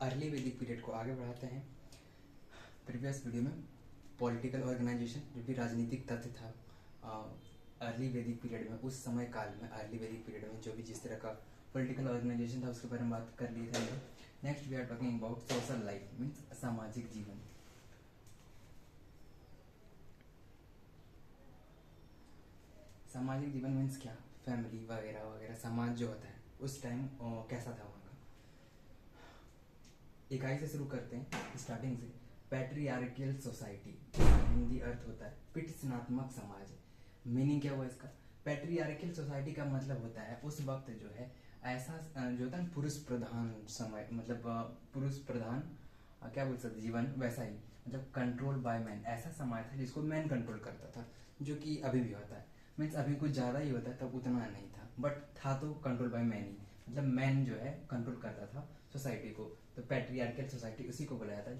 Early वैदिक period को आगे बढ़ाते हैं। प्रीवियस वीडियो में पॉलिटिकल ऑर्गेनाइजेशन जो कि राजनीतिक तथ्य था अर्ली वैदिक पीरियड में, उस समय काल में अर्ली वैदिक पीरियड में जो भी जिस तरह का पॉलिटिकल ऑर्गेनाइजेशन था उसके बारे में बात कर लिए थे। Next we are talking about social life means सामाजिक जीवन। सामाजिक जीवन मीन्स क्या, फैमिली वगैरह वगैरह, समाज जो होता है उस टाइम कैसा था वहाँ का। इकाई से शुरू करते हैं स्टार्टिंग से। पैट्रियार्कियल सोसाइटी, हिंदी अर्थ होता है पितृसनात्मक समाज। मीनिंग क्या हुआ इसका? पैट्रियार्कियल सोसाइटी का मतलब होता है उस वक्त जो है ऐसा जो होता है पुरुष प्रधान समय, मतलब पुरुष प्रधान क्या बोल सकते जीवन, वैसा ही मतलब कंट्रोल बाय मैन, ऐसा समाज था जिसको मैन कंट्रोल करता था, जो कि अभी भी होता है। मीन्स अभी कुछ ज़्यादा ही होता है, तब उतना नहीं था, बट था तो कंट्रोल बाय मैन ही, मतलब मैन जो है कंट्रोल करता था सोसाइटी को। तो पैट्रियार्कियल सोसाइटी उसी को बुलाया था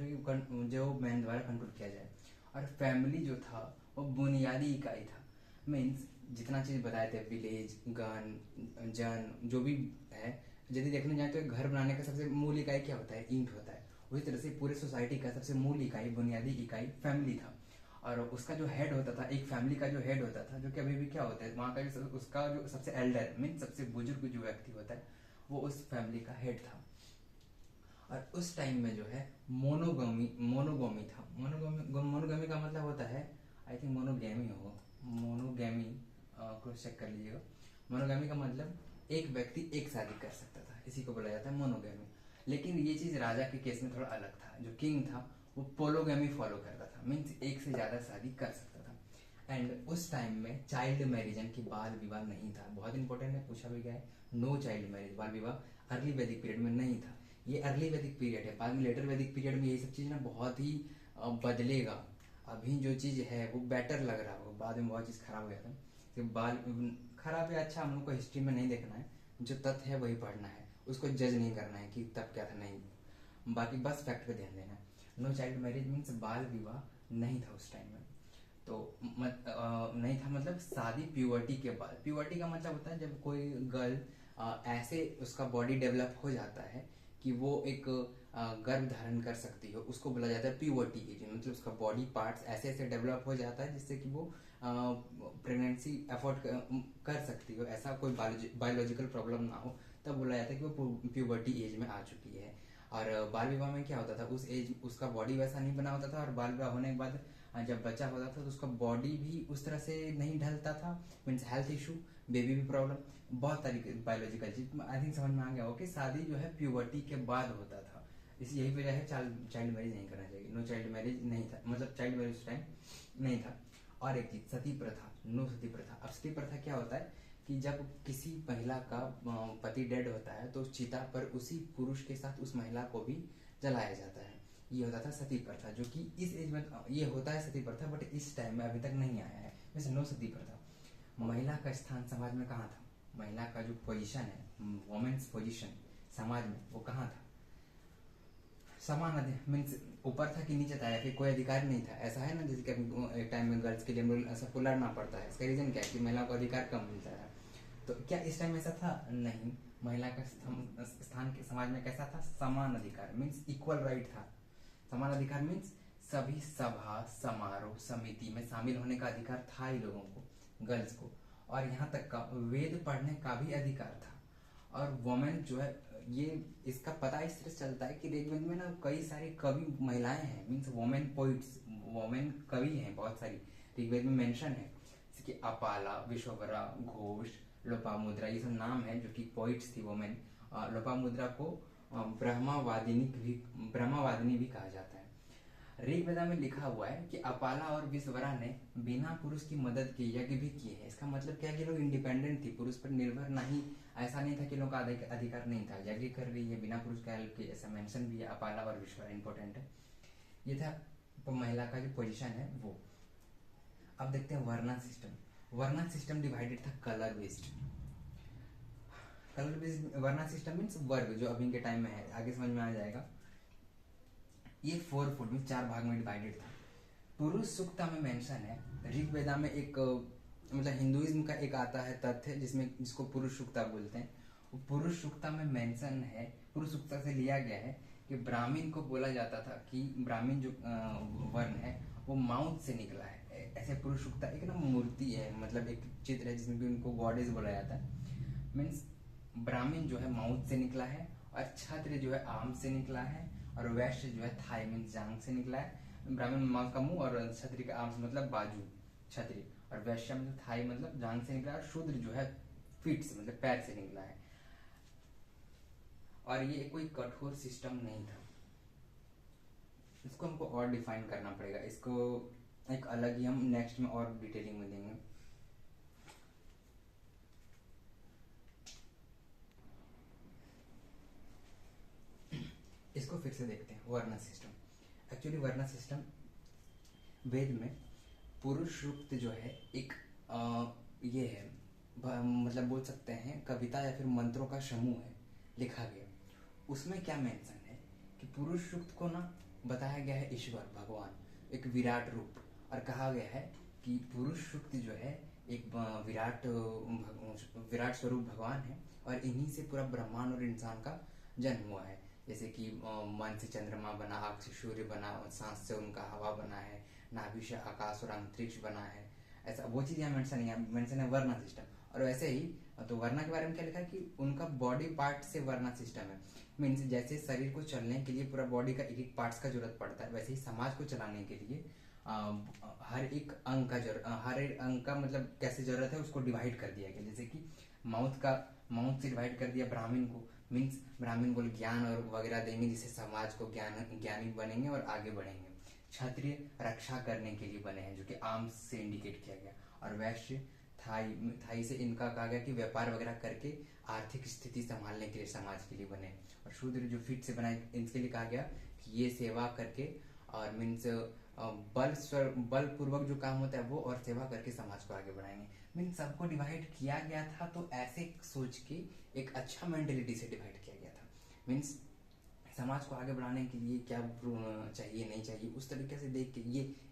जो मैन द्वारा कंट्रोल किया जाए। और फैमिली जो था वो बुनियादी इकाई था। मीन्स जितना चीज़ बताए थे, विलेज, गन, जन, जो भी है, यदि देखने जाए तो घर बनाने का सबसे मूल इकाई क्या होता है? ईंट होता है। उसी तरह से पूरे सोसाइटी का सबसे मूल इकाई, बुनियादी इकाई फैमिली था। और उसका जो हेड होता था, एक फैमिली का जो हेड होता था, जो कि अभी भी क्या होता है वहाँ का उसका जो सबसे एल्डर मीन सबसे बुजुर्ग जो व्यक्ति होता है वो उस फैमिली का हेड था। और उस टाइम में जो है मोनोगोमी था। मोनोगोमी का मतलब होता है, आई थिंक मोनोगेमी हो, मोनोगेमी क्रॉस चेक कर लीजिएगा। मोनोगेमी का मतलब एक व्यक्ति एक शादी कर सकता था, इसी को बोला जाता है मोनोगेमी। लेकिन ये चीज राजा के केस में थोड़ा अलग था। जो किंग था वो पोलोगेमी फॉलो करता था, मीन्स एक से ज्यादा शादी कर सकता था। एंड उस टाइम में चाइल्ड मैरिज की बाल विवाह नहीं था। बहुत इंपॉर्टेंट है, पूछा भी गया है। नो चाइल्ड मैरिज, बाल विवाह अर्ली वैदिक पीरियड में नहीं था। ये अर्ली वैदिक पीरियड है। बाद में लेटर वैदिक पीरियड में ये सब चीज ना बहुत ही बदलेगा। अभी जो चीज है वो बेटर लग रहा होगा, बाद में बहुत चीज खराब हो गया था। तो बाल खराब है, अच्छा हम लोग को हिस्ट्री में नहीं देखना है, जो तथ्य है वही पढ़ना है, उसको जज नहीं करना है कि तब क्या था नहीं, बाकी बस फैक्ट पे ध्यान देना है। नो चाइल्ड मैरिज मीन्स बाल विवाह नहीं था उस टाइम में। तो नहीं था मतलब शादी प्यूबर्टी के बाद। प्यूबर्टी का मतलब होता है जब कोई गर्ल ऐसे उसका बॉडी डेवलप हो जाता है कि वो एक गर्भ धारण कर सकती हो, उसको बोला जाता है प्यूबर्टी एज। मतलब उसका बॉडी पार्ट्स ऐसे ऐसे डेवलप हो जाता है जिससे कि वो प्रेगनेंसी अफोर्ड कर सकती हो, ऐसा कोई बायोलॉजिकल प्रॉब्लम ना हो, तब बोला जाता है कि वो प्यूबर्टी एज में आ चुकी है। और बाल विवाह में क्या होता था, उस एज उसका बॉडी वैसा नहीं बना होता था, और बाल विवाह होने के बाद जब बच्चा होता था तो उसका बॉडी भी उस तरह से नहीं ढलता था। मीन्स हेल्थ इशू, बेबी भी प्रॉब्लम, बहुत तरीके बायोलॉजिकल चीज। आई थिंक समझ में आ गया हो कि शादी जो है प्यूबर्टी के बाद होता था। इस यही वजह है चाइल्ड मैरिज नहीं करना चाहिए। नो चाइल्ड मैरिज नहीं था, मतलब चाइल्ड मैरिज उस टाइम नहीं था। और एक चीज सती प्रथा, नो सती प्रथा। अब सती प्रथा क्या होता है कि जब किसी महिला का पति डेड होता है तो उस चिता पर उसी पुरुष के साथ उस महिला को भी जलाया जाता है। ये होता था सती प्रथा, जो कि इस एज में ये होता है सती प्रथा, बट इस टाइम में अभी तक नहीं आया है। वैसे नो सती प्रथा। महिला का स्थान समाज में कहाँ था? महिला का जो पोजीशन है, वोमेन्स पोजीशन समाज में, वो कहाँ था? समान मीन्स ऊपर था कि नीचे था, या फिर कोई अधिकार नहीं था? ऐसा है ना, जैसे कि एक टाइम में गर्ल्स के लिए सबको लड़ना पड़ता है। इसका रीजन क्या है कि महिला को अधिकार कम मिलता है। तो क्या इस टाइम ऐसा था? नहीं। महिला का स्थान के समाज में कैसा था? समान अधिकार मीन्स इक्वल राइट था। समान अधिकार मीन्स सभी सभा, समारोह, समिति में शामिल होने का अधिकार था ही लोगों को, गर्ल्स को। और यहाँ तक का वेद पढ़ने का भी अधिकार था। और वोमेन जो है, ये इसका पता इस तरह से चलता है कि ऋग्वेद में ना कई सारी कवि महिलाएं हैं, मीन्स वोमेन पोइट्स, वोमेन कवि हैं बहुत सारी, ऋग्वेद में मेंशन है। जैसे कि अपाला, विश्ववरा, घोष, लोपामुद्रा, ये सब नाम है जो कि पोइट्स थी वोमेन। लोपामुद्रा को ब्रह्मावादिनी भी कहा जाता है। ऋग्वेदा में लिखा हुआ है कि अपाला और विश्ववरा ने बिना पुरुष की मदद के यज्ञ भी किए हैं। इसका मतलब क्या है कि लोग इंडिपेंडेंट थी, पुरुष पर निर्भर नहीं। ऐसा नहीं था कि लोगों का अधिकार नहीं था, यज्ञ कर रही है बिना पुरुष के हेल्प के, ऐसा मेंशन भी है। अपाला और विश्ववरा इंपॉर्टेंट है। ये था महिला का जो पोजीशन है वो। अब देखते हैं वर्णा सिस्टम। वर्णा सिस्टम डिवाइडेड था कलर बेस्ड। कलर बेस्ड वर्णा सिस्टम मीन्स वर्ग, जो अभी के टाइम में है, आगे समझ में आ जाएगा। ये 4 फुट में 4 भाग में डिवाइडेड था। पुरुष सूक्ता में मेंशन है। ऋग्वेदा में एक मतलब हिंदुइज्म का एक आता है तथ्य जिसको पुरुष सूक्ता बोलते हैं। पुरुष सूक्ता में मेंशन है, पुरुष सूक्ता से लिया गया है कि कि ब्राह्मण को बोला जाता था कि ब्राह्मण जो वर्ण है वो माउथ से निकला है। ऐसे पुरुष सूक्त एक ना मूर्ति है, मतलब एक चित्र है जिसमें कि उनको गॉडेस बोला जाता है। मीन्स ब्राह्मण जो है माउथ से निकला है, और क्षत्रिय जो है आर्म से निकला है, और वैश्य जो है थाई मीन्स जांग से निकला है। ब्राह्मण माउथ का मुंह और क्षत्रिय का आर्म्स मतलब बाजू क्षत्रिय, और वैश्य मतलब थाई मतलब जांग से निकला है, और शूद्र जो है फीट से मतलब पैर से निकला है। और ये कोई कठोर सिस्टम नहीं था, इसको हमको और डिफाइन करना पड़ेगा, इसको एक अलग ही हम नेक्स्ट में और डिटेलिंग में देंगे। इसको फिर से देखते हैं, वर्ण सिस्टम। एक्चुअली वर्ण सिस्टम वेद में पुरुष सूक्त जो है एक ये है, मतलब बोल सकते हैं कविता या फिर मंत्रों का समूह है लिखा गया। उसमें क्या मेंशन है कि पुरुष सूक्त को ना बताया गया है ईश्वर भगवान, एक विराट रूप, और कहा गया है कि पुरुष सूक्त जो है एक विराट स्वरूप भगवान है, और इन्हीं से पूरा ब्रह्मांड और इंसान का जन्म हुआ है। जैसे कि मन से चंद्रमा बना, आग से सूर्य बना, सांस से उनका हवा बना है, नाभि से आकाश और अंतरिक्ष बना है। ऐसा वो चीज़ यहाँ मेंशन है वर्ण सिस्टम। और वैसे ही तो वर्ण के बारे में क्या लिखा है कि उनका बॉडी पार्ट से वर्ण सिस्टम है। मीन्स जैसे शरीर को चलने के लिए पूरा बॉडी का एक एक पार्ट्स का जरूरत पड़ता है, वैसे ही समाज को चलाने के लिए हर एक अंग का मतलब कैसे जरूरत है उसको डिवाइड कर दिया गया। जैसे कि माउथ से डिवाइड कर दिया ब्राह्मण को, मीन्स ब्राह्मण को ज्ञान और वगैरह देंगे जिससे समाज को ज्ञानी बनेंगे और आगे बढ़ेंगे। क्षत्रिय रक्षा करने के लिए बने हैं जो कि आर्म्स से इंडिकेट किया गया, और वैश्य थाई से इनका कहा गया कि व्यापार वगैरह करके आर्थिक स्थिति संभालने के लिए समाज के लिए बने। और शूद्र जो फीट से बनाए इनके लिए कहा गया कि ये सेवा करके और मीन्स बल पूर्वक जो काम होता है वो और सेवा करके समाज को आगे बढ़ाएंगे। मीन्स सबको डिवाइड किया गया था, तो ऐसे सोच के एक अच्छा मेंटेलिटी से डिवाइड किया गया था। मीन्स समाज को आगे बढ़ाने के लिए क्या चाहिए नहीं चाहिए उस तरीके से देख के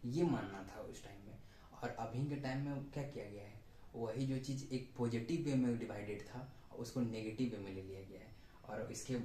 ये मानना था उस टाइम में। और अभी के टाइम में क्या किया गया है, वही जो चीज़ एक पॉजिटिव वे में डिवाइडेड था उसको नेगेटिव वे में ले लिया गया है। और इसके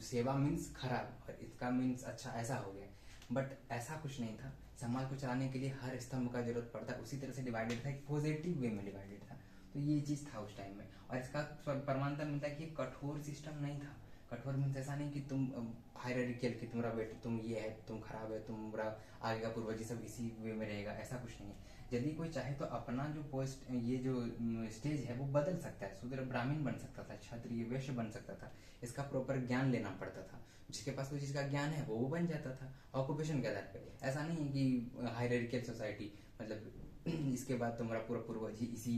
सेवा मीन्स खराब और इसका मीन्स अच्छा, ऐसा हो गया। बट ऐसा कुछ नहीं था, समाज को चलाने के लिए हर स्तंभ का जरूरत पड़ता है, उसी तरह से डिवाइडेड था, एक पॉजिटिव वे में डिवाइडेड था। तो ये चीज़ था उस टाइम में। और इसका प्रमाणता मिलता है कि कठोर सिस्टम नहीं था। कठोर मीन्स ऐसा नहीं कि तुम हायरार्कियल कि तुम्हारा बेटा तुम ये है, तुम खराब है, तुम्हारा आगे का पूर्वजी सब इसी वे में रहेगा, ऐसा कुछ नहीं है। यदि कोई चाहे तो अपना जो पोस्ट ये जो स्टेज है वो बदल सकता है, शूद्र ब्राह्मण बन सकता था, क्षत्रिय वैश्य बन सकता था। इसका प्रॉपर ज्ञान लेना पड़ता था, जिसके पास कोई चीज़ का ज्ञान है वो बन जाता था ऑक्यूपेशन के आधार पर। ऐसा नहीं है कि हायरार्कियल सोसाइटी मतलब इसके बाद तुम्हारा पूरा पूर्वज ही इसी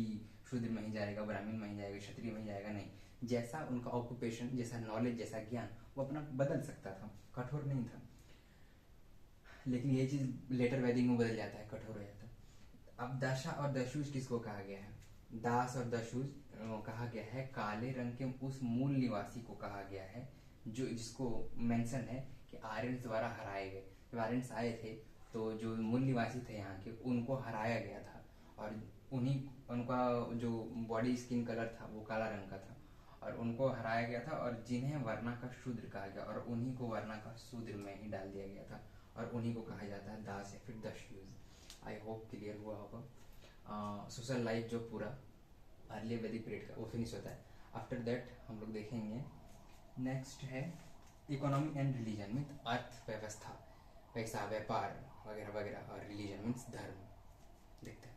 शूद्र में ही जाएगा, ब्राह्मण में ही जाएगा, क्षत्रिय में ही जाएगा, नहीं। जैसा उनका ऑक्यूपेशन, जैसा नॉलेज, जैसा ज्ञान वो अपना बदल सकता था, कठोर नहीं था। लेकिन ये चीज लेटर वैदिक में बदल जाता है, कठोर हो जाता है। अब दासा और दशूज किसको कहा गया है? दास और दशूज कहा गया है काले रंग के उस मूल निवासी को कहा गया है जो जिसको मेंशन है कि आर्यन द्वारा हराए गए। जब आर्यंस आए थे तो जो मूल निवासी थे यहाँ के उनको हराया गया था, और उनका जो बॉडी स्किन कलर था वो काला रंग का था, और उनको हराया गया था, और जिन्हें वर्णा का शूद्र कहा गया और उन्हीं को वर्णा का शूद्र में ही डाल दिया गया था, और उन्हीं को कहा जाता है दास या फिर दशयूज। आई होप क्लियर हुआ होगा। सोशल लाइफ जो पूरा अर्ली वैदिक पीरियड का वो फिनिश होता है। आफ्टर दैट हम लोग देखेंगे नेक्स्ट है इकोनॉमी एंड रिलीजन मीन्स अर्थव्यवस्था, पैसा, व्यापार वगैरह वगैरह, और रिलीजन मीन्स धर्म। देखते हैं।